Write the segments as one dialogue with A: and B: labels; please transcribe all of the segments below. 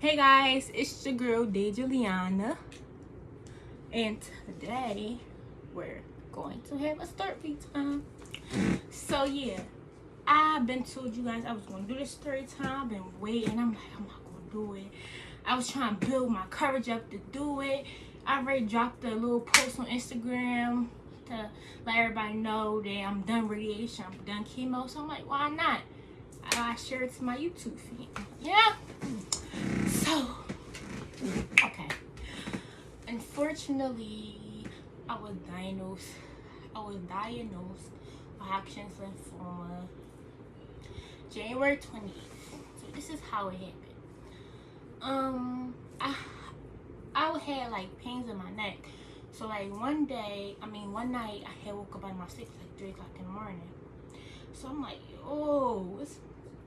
A: Hey guys, it's your girl Juliana, and today we're going to have a story time. So yeah, I've been told you guys I was going to do this story time. I've been waiting. I'm like, I'm not going to do it. I was trying to build my courage up to do it. I already dropped a little post on Instagram to let everybody know that I'm done radiation, I'm done chemo. So I'm like, why not? I share it to my YouTube feed. Yeah. So, okay. Unfortunately, I was diagnosed with Hodgkin's lymphoma January 28th. So this is how it happened. I had like pains in my neck. So like one night, I had woke up by myself like 3 o'clock in the morning. So I'm like, oh, it's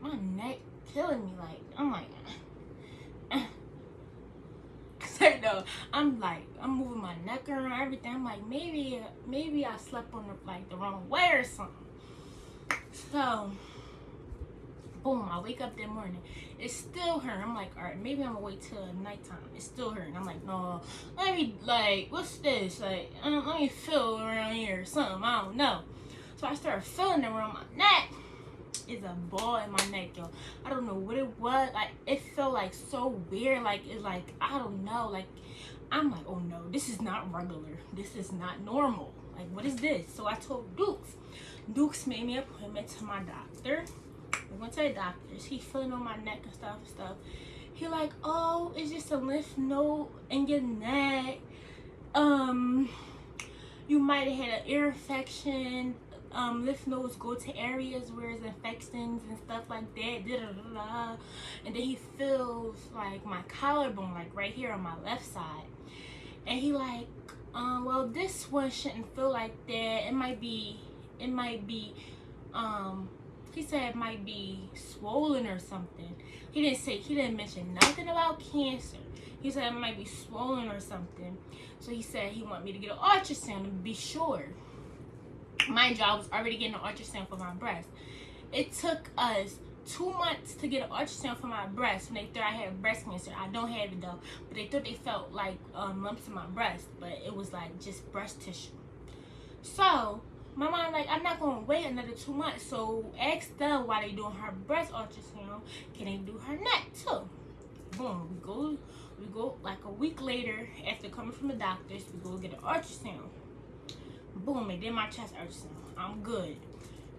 A: my neck killing me. Like, I'm like, no, I'm moving my neck around, everything. I'm like, maybe I slept on the wrong way or something. So, boom, I wake up that morning. It's still hurting. I'm like, all right, maybe I'm gonna wait till nighttime. It's still hurting. I'm like, no, let me, what's this? Let me feel around here or something. I don't know. So I started feeling around my neck. It's a ball in my neck, yo. I don't know what it was. Like, it felt like so weird. Like, it's like, I don't know. Like, I'm like, oh no, this is not regular. This is not normal. Like, what is this? So I told Dukes. Dukes made me an appointment to my doctor. We went to the doctors. He feeling on my neck and stuff. He like, oh, it's just a lymph node in your neck. You might have had an ear infection. Lymph nodes go to areas where there's infections and stuff like that. And then he feels like my collarbone, like right here on my left side. And he like, well, this one shouldn't feel like that. It might be, he said it might be swollen or something. He didn't mention nothing about cancer. He said it might be swollen or something. So he said he wanted me to get an ultrasound to be sure. Mind you, I was already getting an ultrasound for my breast. It took us 2 months to get an ultrasound for my breast when they thought I had breast cancer. I don't have it though, but they thought they felt like lumps in my breast, but it was like just breast tissue. So my mom like, I'm not gonna wait another 2 months. So ask them why they doing her breast ultrasound. Can they do her neck too? Boom, we go like a week later after coming from the doctors. We go get an ultrasound. Boom, they did my chest ultrasound. I'm good.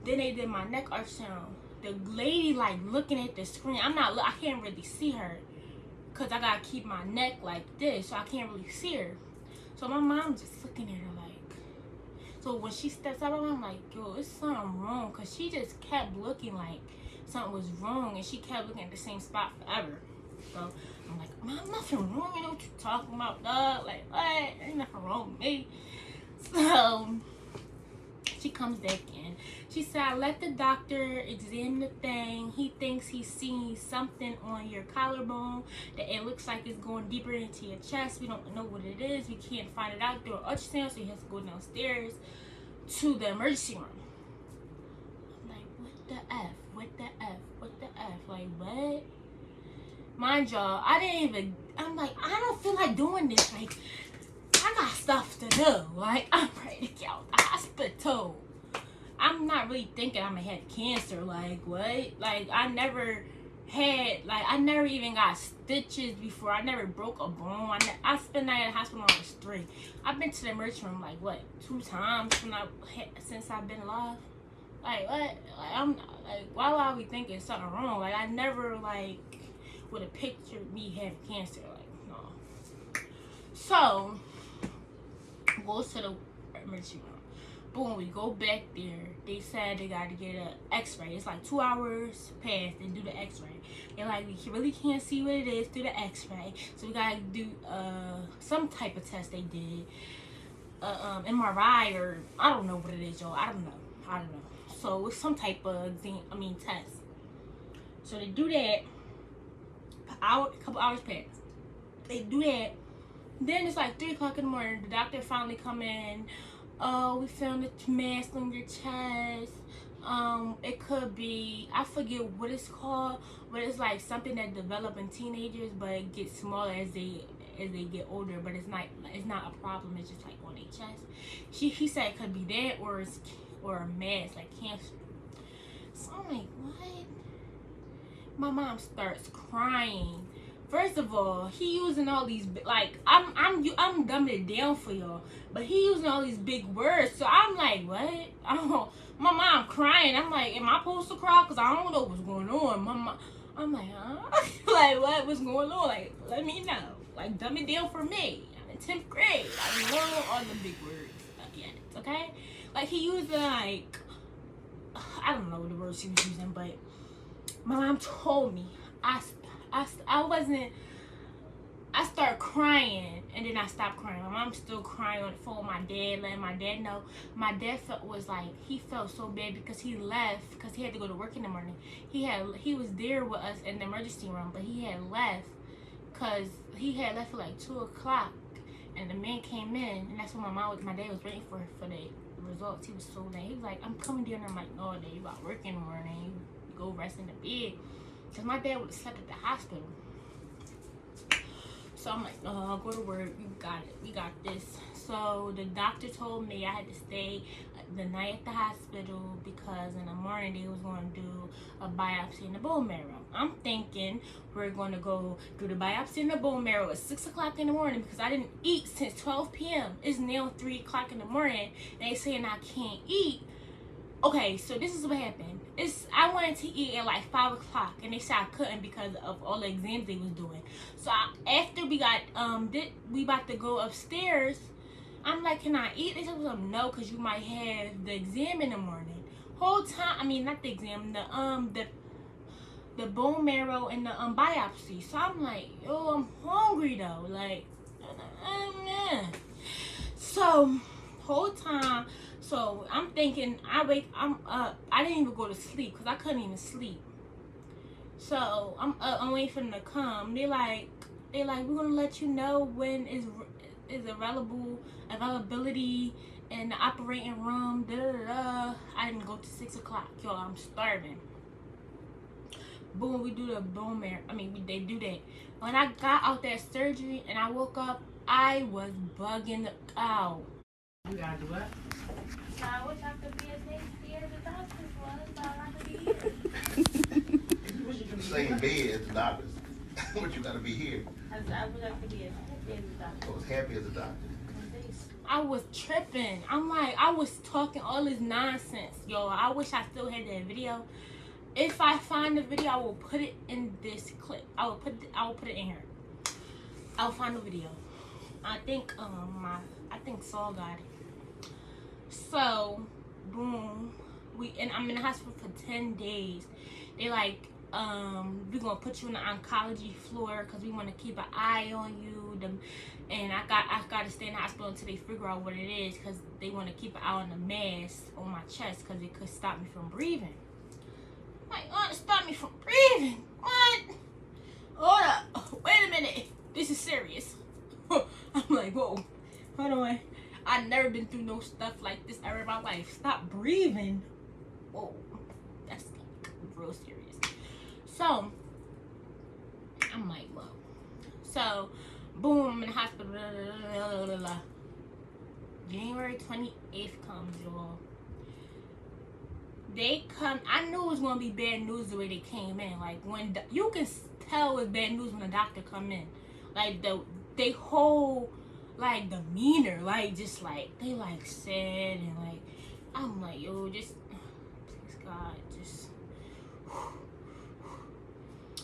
A: Then they did my neck ultrasound. The lady like looking at the screen. I can't really see her because I gotta keep my neck like this, so I can't really see her. So my mom's just looking at her like. So when she steps out, I'm like, yo, it's something wrong, because she just kept looking like something was wrong, and she kept looking at the same spot forever. So I'm like, Mom, nothing wrong. You know what you're talking about, dog? Like, what? Ain't nothing wrong with me. So she comes back in. She said, I let the doctor examine the thing. He thinks he's seeing something on your collarbone, that it looks like it's going deeper into your chest. We don't know what it is. We can't find it out through an ultrasound, so he has to go downstairs to the emergency room. I'm like, what the F? What the F? What the F? Like, what? Mind y'all, I'm like, I don't feel like doing this. Like, I got stuff to do. Like, I'm ready to get out the hospital. I'm not really thinking I'm gonna have cancer. Like, what? Like, I never even got stitches before. I never broke a bone. I spent the night at the hospital when I was 3. I've been to the emergency room like, what, 2 times since I've been alive. Like, what? Like, I'm like, why would I be thinking something wrong? Like, I never would have pictured me having cancer. Like, no. So goes to the emergency room. Boom, we go back there. They said they got to get an x-ray. It's like 2 hours past and do the x-ray. They're like, we really can't see what it is through the x-ray, so we got to do some type of test they did. MRI, or I don't know what it is, y'all. I don't know. So it's some type of test. So they do that. A couple hours pass. They do that. Then it's like 3 o'clock in the morning. The doctor finally come in. Oh, we found a mass on your chest. It could be, I forget what it's called, but it's like something that develop in teenagers, but it gets smaller as they get older. But it's not a problem. It's just like on their chest. He said it could be that or a mass like cancer. So I'm like, what? My mom starts crying. First of all, he using all these like I'm dumbing it down for y'all, but he using all these big words. So I'm like, what? My mom crying. I'm like, am I supposed to cry? Cause I don't know what's going on. I'm like, huh? Like, what was going on? Like, let me know. Like, dumb it down for me. I'm in 10th grade. I don't know all the big words yet. Okay? Like he using like I don't know the words he was using, but my mom told me I started crying and then I stopped crying. My mom's still crying on the phone with my dad, letting my dad know. My dad he felt so bad because he left because he had to go to work in the morning. He was there with us in the emergency room, but he had left because he had left for like 2 o'clock and the man came in and that's when my dad was waiting for the results. He was so late. He was like, I'm coming down. I'm like, no, Dad, you got work in the morning. You go rest in the bed. Because my dad would have slept at the hospital. So I'm like, no, I'll go to work. You got it. We got this. So the doctor told me I had to stay the night at the hospital because in the morning they was going to do a biopsy in the bone marrow. I'm thinking we're going to go do the biopsy in the bone marrow at 6 o'clock in the morning because I didn't eat since 12 p.m. It's now 3 o'clock in the morning and they saying I can't eat. Okay, so this is what happened. I wanted to eat at like 5 o'clock and they said I couldn't because of all the exams they was doing. So after we got we about to go upstairs, I'm like, can I eat? They said no, because you might have the exam in the morning. Whole time, I mean not the exam, the bone marrow and the biopsy. So I'm like, yo, I'm hungry though. Like, so whole time. So I'm thinking, I'm up. I didn't even go to sleep because I couldn't even sleep. So I'm up. I'm waiting for them to come. They like, we're gonna let you know when is availability in the operating room. Da, da, da, da. I didn't go to 6 o'clock, y'all. I'm starving. Boom, we do the bone marrow. They do that. When I got out that surgery and I woke up, I was bugging out.
B: You gotta do what?
A: I wish I could be as nasty as the doctors was, but I could be here.
C: The same bed as the doctors. But you gotta be here.
A: I wish I could be as happy as the doctors.
C: I was happy as a doctor.
A: I was tripping. I'm like, I was talking all this nonsense, yo. I wish I still had that video. If I find the video, I will put it in this clip. I will put it in here. I'll find the video. I think Saul got it. So, boom, I'm in the hospital for 10 days. They like, we're gonna put you in the oncology floor because we want to keep an eye on you. And I got to stay in the hospital until they figure out what it is because they want to keep an eye on the mass on my chest because it could stop me from breathing. Like, stop me from breathing? What? Hold up. Wait a minute. This is serious. I'm like, whoa. Hold on. I've never been through no stuff like this ever in my life. Stop breathing. Whoa. That's like real serious. So, I'm like, whoa. So, boom, I'm in the hospital. Blah, blah, blah. January 28th comes, y'all. They come. I knew it was gonna be bad news the way they came in. Like when you can tell it's bad news when the doctor come in. Like they whole like demeanor, like just like they like sad and like I'm like, yo, just please God, just.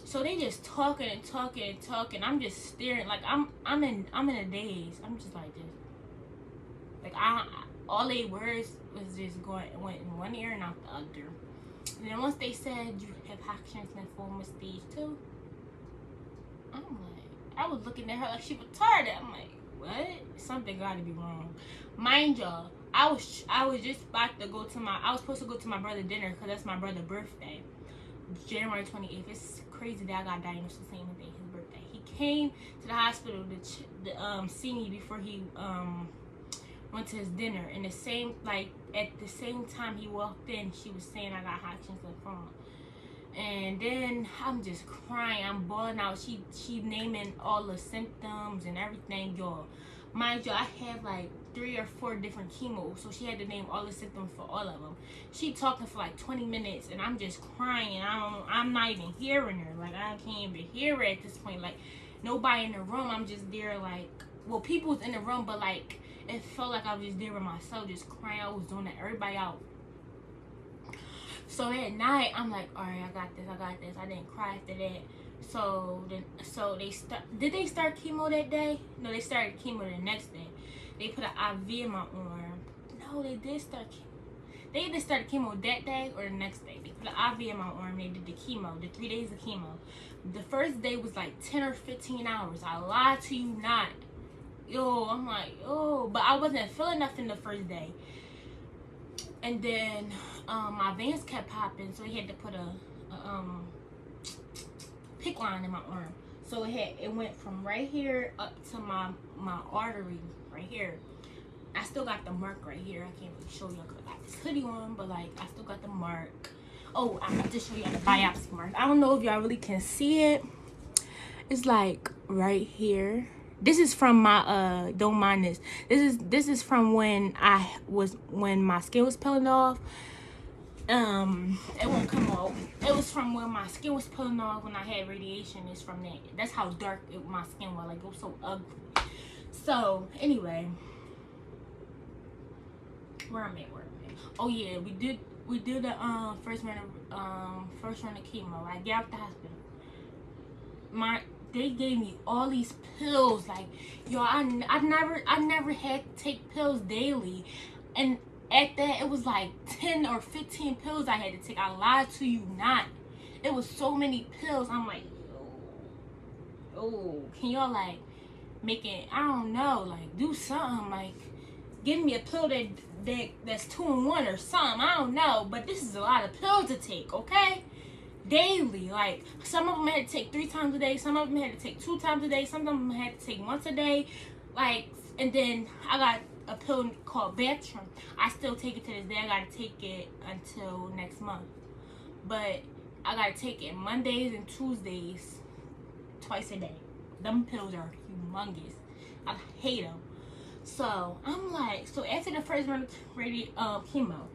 A: So they just talking and talking and talking. I'm just staring like I'm in a daze. I'm just like this. Like all they words was just went in one ear and out the other. And then once they said you have Hodgkin's lymphoma stage 2, I'm like, I was looking at her like she retarded. I'm like, what? Something gotta be wrong. Mind y'all, I was just about to go to I was supposed to go to my brother's dinner because that's my brother's birthday, January 28th. It's crazy that I got diagnosed the same day his birthday. He came to the hospital to see me before he went to his dinner, and the same, like, at the same time he walked in, she was saying I got Hodgkin's lymphoma. And then I'm just crying, I'm bawling out. She naming all the symptoms and everything, y'all. Mind you, I have like 3 or 4 different chemos, so she had to name all the symptoms for all of them. She talking for like 20 minutes, and I'm just crying. I'm not even hearing her. Like, I can't even hear her at this point. Like, nobody in the room. I'm just there, like, well, people was in the room, but like, it felt like I was just there with myself, just crying. I was doing everybody out. So at night, I'm like, all right, I got this. I didn't cry after that. So did they start chemo that day? No, they started chemo the next day. They put an IV in my arm. No, they did start chemo. They either started chemo that day or the next day. They put an IV in my arm. They did the chemo, the 3 days of chemo. The first day was like 10 or 15 hours. I lied to you not. Yo, I'm like, yo. But I wasn't feeling nothing the first day. And then my veins kept popping, so he had to put a PICC line in my arm. So it went from right here up to my artery right here. I still got the mark right here. I can't really show you because I got this hoodie on, but like I still got the mark. Oh, I have to show you the biopsy mark. I don't know if y'all really can see it. It's like right here. This is from my don't mind this. This is from when my skin was peeling off. It won't come off. It was from when my skin was peeling off when I had radiation. It's from that. That's how dark my skin was. Like, it was so ugly. So anyway, where I'm at. Oh yeah, we did the first run of chemo. I got out the hospital. They gave me all these pills. Like, yo, I never had to take pills daily, and at that, it was like 10 or 15 pills I had to take. I lied to you not. It was so many pills. I'm like, oh, can y'all like make it, I don't know, like do something, like give me a pill that's 2 in 1 or something. I don't know, but this is a lot of pills to take, okay? Daily. Like, some of them I had to take 3 times a day, some of them had to take 2 times a day, some of them I had to take once a day. Like, and then I got a pill called Bactrim. I still take it to this day. I gotta take it until next month, but I gotta take it Mondays and Tuesdays, twice a day. Them pills are humongous. I hate them. So I'm like, so after the first round of chemo,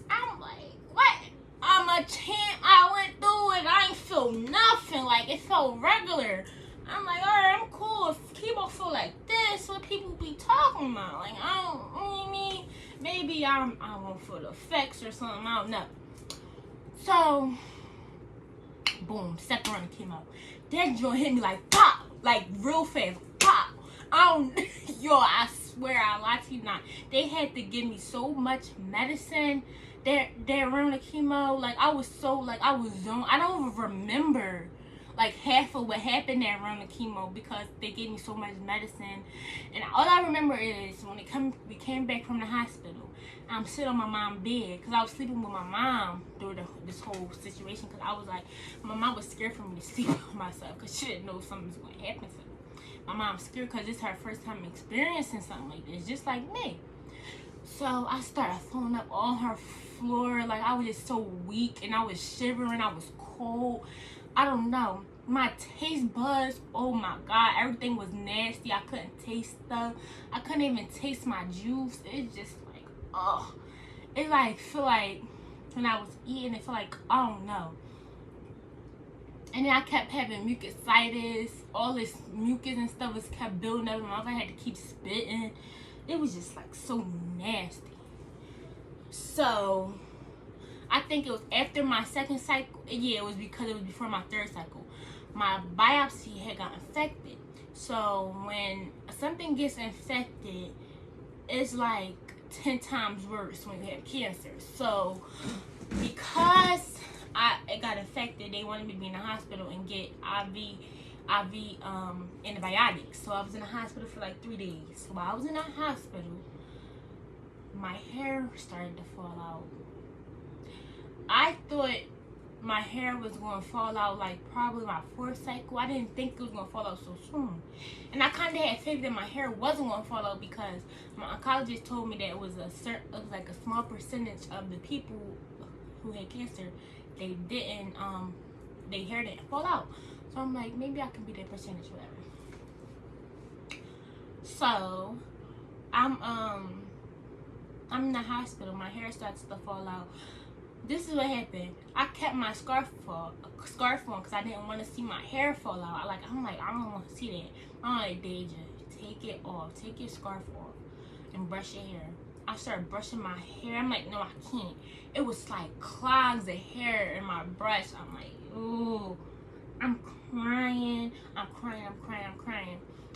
A: I'm like, what? I'm a champ. I went through it. I ain't feel nothing. Like, it felt regular. I'm like, all right, I'm cool. If chemo feel like this, what people be talking about? Like, I don't, you know what I mean? Maybe I won't feel the effects or something. I don't know. So, boom, second round of chemo. That joint hit me like pop, like real fast, pop. Yo, I swear, I lie to you not. They had to give me so much medicine. That round of chemo, like I was zoned. I don't even remember like half of what happened that round of chemo because they gave me so much medicine. And all I remember is when we came back from the hospital, I'm sitting on my mom's bed because I was sleeping with my mom during this whole situation because I was like, my mom was scared for me to sleep with myself because she didn't know something was going to happen to me. My mom's scared because it's her first time experiencing something like this, just like me. So I started throwing up on her floor. Like, I was just so weak and I was shivering. I was cold. I don't know. My taste buds, oh my God, everything was nasty. I couldn't taste stuff. I couldn't even taste my juice. It's just like, ugh. It like feel like when I was eating, it felt like, I don't know. And then I kept having mucositis. All this mucus and stuff was kept building up in my mouth. I had to keep spitting. It was just like so nasty. So I think it was after my second cycle. Yeah, it was because it was before my third cycle. My biopsy had got infected. So when something gets infected, it's like 10 times worse when you have cancer. So because it got infected, they wanted me to be in the hospital and get IV antibiotics. So I was in the hospital for like 3 days. So while I was in the hospital, my hair started to fall out. I thought my hair was going to fall out like probably my 4th cycle. I didn't think it was going to fall out so soon. And I kind of had faith that my hair wasn't going to fall out because my oncologist told me that it was like a small percentage of the people who had cancer, they didn't, their hair didn't fall out. So I'm like, maybe I can be that percentage, whatever. So I'm in the hospital. My hair starts to fall out. This is what happened. I kept my scarf on because I didn't want to see my hair fall out. I'm like, I don't want to see that. I'm like, Deja, take it off. Take your scarf off and brush your hair. I started brushing my hair. I'm like, no, I can't. It was like clogs of hair in my brush. I'm like, ooh. I'm crying.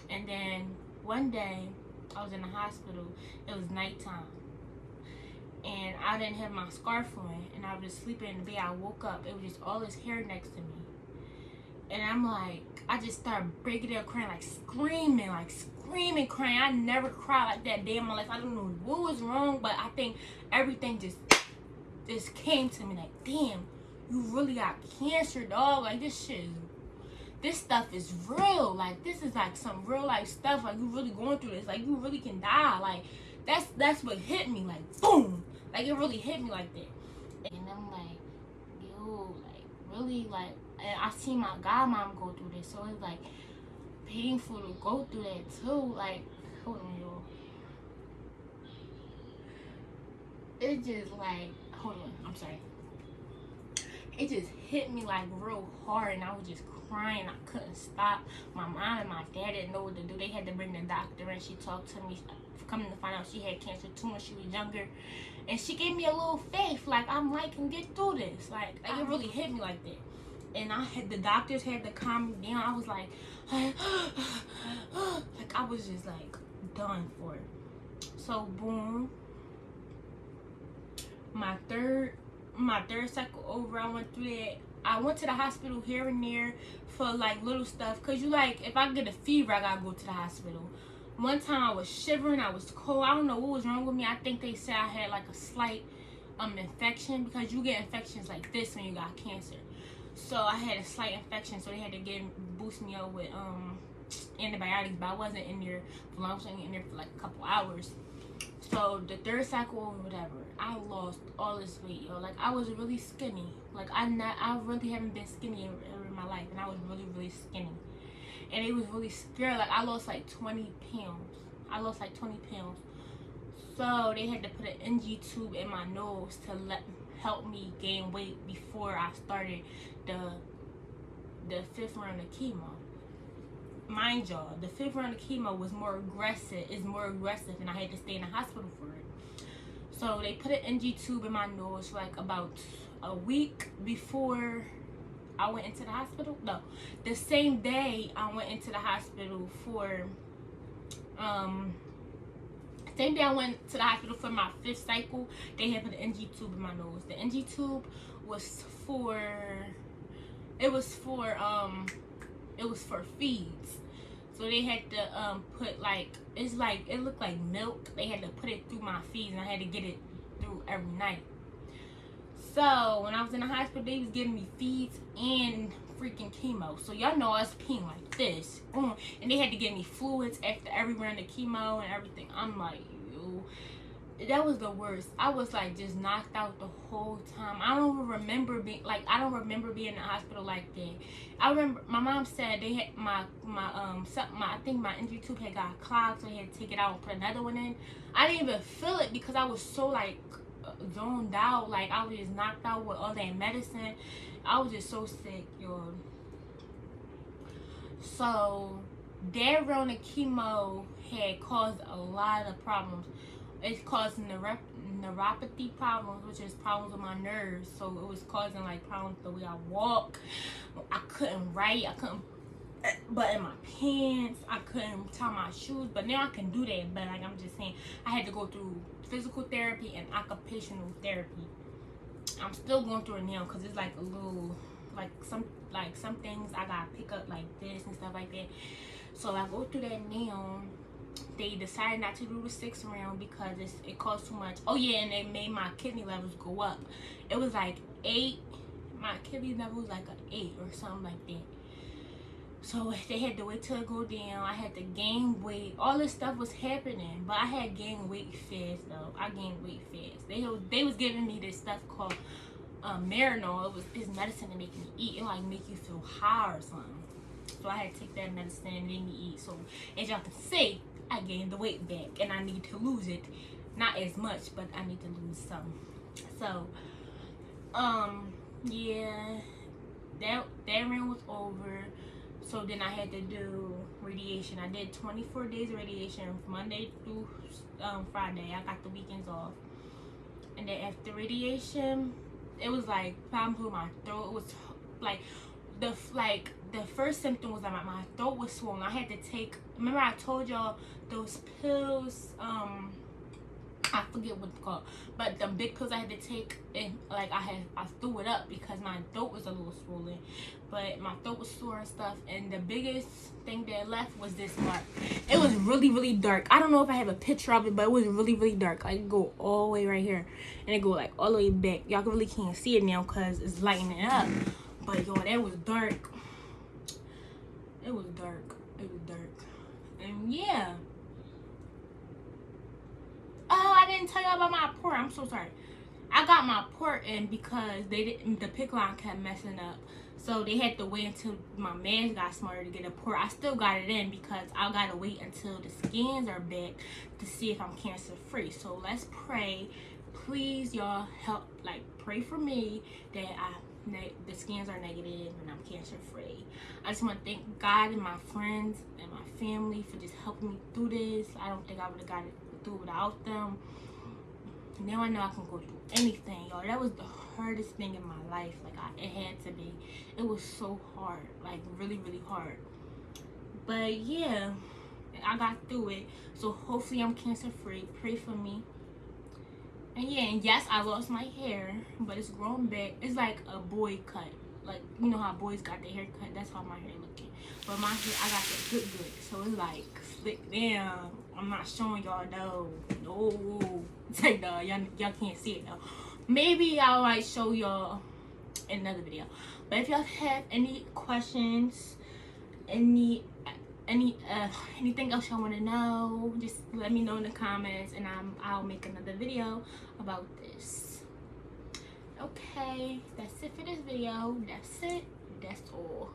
A: And then one day, I was in the hospital. It was nighttime. And I didn't have my scarf on, and I was sleeping in the bed. I woke up, it was just all this hair next to me. And I'm like, I just started breaking down crying, screaming, crying. I never cried like that day in my life. I don't know what was wrong, but I think everything just came to me like, damn, you really got cancer, dog. Like, this stuff is real. Like, this is like some real life stuff. Like, you really going through this. Like, you really can die. Like, that's what hit me, like, boom. Like, it really hit me like that. And I'm like, yo, like, really, like, and I see my godmom go through this, so it's, like, painful to go through that, too. Like, hold on, yo. It just, like, hold on, I'm sorry. It just hit me, like, real hard, and I was just crying. I couldn't stop. My mom and my dad didn't know what to do. They had to bring the doctor, and she talked to me, coming to find out she had cancer too when she was younger, and she gave me a little faith, like, can get through this. Like it really hit me like that. And the doctors had to calm me down. I was like I was just like done for it. So boom, my third cycle over, I went through that. I went to the hospital here and there for like little stuff, cause if I get a fever, I gotta go to the hospital. One time I was shivering, I was cold. I don't know what was wrong with me. I think they said I had like a slight infection, because you get infections like this when you got cancer. So I had a slight infection, so they had to boost me up with antibiotics, but I wasn't in there for long. I was in there for like a couple hours. So the third cycle or whatever, I lost all this weight, yo. Like, I was really skinny. Like, I really haven't been skinny in my life, and I was really, really skinny. And it was really scary. Like, I lost like 20 pounds. So they had to put an NG tube in my nose to help me gain weight before I started the 5th round of chemo. Mind y'all, the 5th round of chemo was more aggressive, and I had to stay in the hospital for it. So they put an NG tube in my nose for like about a week before I went into the hospital. No, the same day I went into the hospital for same day I went to the hospital for my 5th cycle, they had put an NG tube in my nose. The NG tube was for feeds. So they had to put like, it looked like milk. They had to put it through my feeds, and I had to get it through every night. So when I was in the hospital, they was giving me feeds and freaking chemo. So y'all know I was peeing like this. And they had to give me fluids after every round of chemo and everything. I'm like, yo, that was the worst. I was like just knocked out the whole time. I don't remember being in the hospital like that. I remember my mom said they had I think my NG tube had got clogged, so they had to take it out and put another one in. I didn't even feel it because I was so like zoned out. Like, I was just knocked out with all that medicine. I was just so sick, yo. So that round of chemo had caused a lot of problems. It's causing neuropathy problems, which is problems with my nerves. So it was causing like problems the way I walk. I couldn't write. I couldn't button my pants. I couldn't tie my shoes. But now I can do that. But like, I'm just saying, I had to go through physical therapy and occupational therapy. I'm still going through it now because it's like a little, like some things I gotta pick up like this and stuff like that. So I go through that now. They decided not to do the 6th round because it cost too much. Oh yeah, and they made my kidney levels go up. It was like 8. my Achilles level was like an 8 or something like that. So they had to wait till it go down. I had to gain weight. All this stuff was happening, but I had gained weight fast though. I gained weight fast. They was giving me this stuff called Marinol. It was this medicine to make me eat. It like make you feel high or something. So I had to take that medicine and make me eat. So as y'all can see, I gained the weight back, and I need to lose it. Not as much, but I need to lose some. So yeah, that round was over. So then I had to do radiation. I did 24 days of radiation, Monday through Friday. I got the weekends off. And then after radiation, it was like problems with my throat. It was like the first symptom was that my throat was swollen. I had to take. Remember I told y'all those pills. I forget what it's called, but the big pills I had to take, and like I threw it up because my throat was a little swollen, but my throat was sore and stuff. And the biggest thing that left was this mark. It was really, really dark. I don't know if I have a picture of it, but it was really, really dark. Like it go all the way right here, and it go like all the way back. Y'all really can't see it now because it's lightening up, but yo, that was dark. It was dark. It was dark, and yeah. Oh, I didn't tell you about my port. I'm so sorry. I got my port in because the PICC line kept messing up. So they had to wait until my mans got smarter to get a port. I still got it in because I gotta wait until the scans are back to see if I'm cancer free. So let's pray. Please, y'all help. Like pray for me that the scans are negative and I'm cancer free. I just want to thank God and my friends and my family for just helping me through this. I don't think I would have got it through without them. Now I know I can go through anything, y'all. That was the hardest thing in my life. Like it had to be. It was so hard, like really, really hard. But yeah, I got through it. So hopefully I'm cancer free. Pray for me. And yeah, and yes, I lost my hair, but it's grown back. It's like a boy cut. Like, you know how boys got their hair cut? That's how my hair looking. But my hair, I got that good. So it's like slick down. I'm not showing y'all though. No. It's like, no, y'all can't see it though. Maybe I'll like show y'all in another video. But if y'all have any questions, anything else y'all want to know, just let me know in the comments, and I'll make another video about this. Okay, that's it for this video. That's it. That's all.